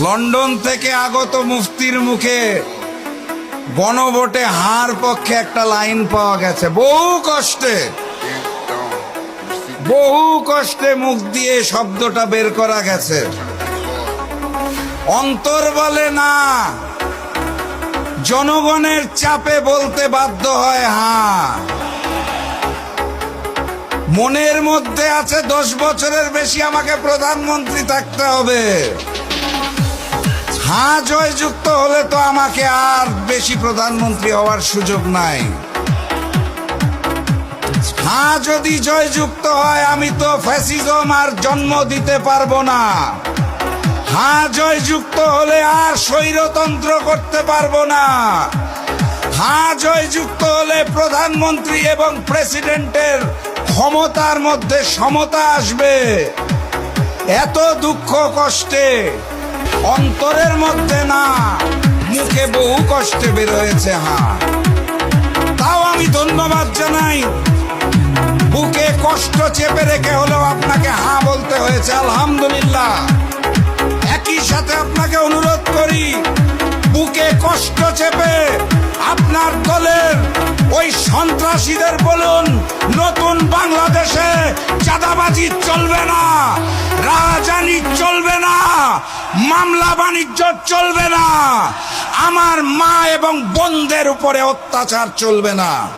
London থেকে আগত মুফতির মুখে গণভোটে হার পক্ষে একটা লাইন পাওয়া গেছে। বহু কষ্টে মুখ দিয়ে শব্দটা বের করা গেছে। অন্তর বলে না, জনগণের চাপে বলতে বাধ্য হয় হ্যাঁ। মনের মধ্যে আছে 10 বছরের বেশি আমাকে প্রধানমন্ত্রী থাকতে হবে। হ্যাঁ জয়যুক্ত হলে তো আমাকে আর বেশি প্রধানমন্ত্রী হওয়ার সুযোগ নাই। হ্যাঁ যদি জয়যুক্ত হয় আমি তো ফ্যাসিজম আর জন্ম দিতে পারবো না। হ্যাঁ জয়যুক্ত হলে আর স্বৈরতন্ত্র করতে পারবো না। হ্যাঁ জয়যুক্ত হলে প্রধানমন্ত্রী এবং প্রেসিডেন্টের ক্ষমতার মধ্যে সমতা আসবে। এত দুঃখ কষ্টে অন্তরের মধ্যে না, মুখে বহু কষ্টে বের হয়েছে হ্যাঁ। তাও আমি ধন্যবাদ জানাই, বুকে কষ্ট চেপে রেখে হলেও আপনাকে হ্যাঁ বলতে হয়েছে, আলহামদুলিল্লাহ। একই সাথে আপনাকে অনুরোধ করি, বুকে কষ্ট চেপে আপনার দলের ওই সন্ত্রাসীদের বলুন, নতুন বাংলাদেশে চাঁদাবাজি চলবে না, রাজধানী চলবে না, মামলা বাণিজ্য চলবে না, আমার মা এবং বোনদের উপরে অত্যাচার চলবে না।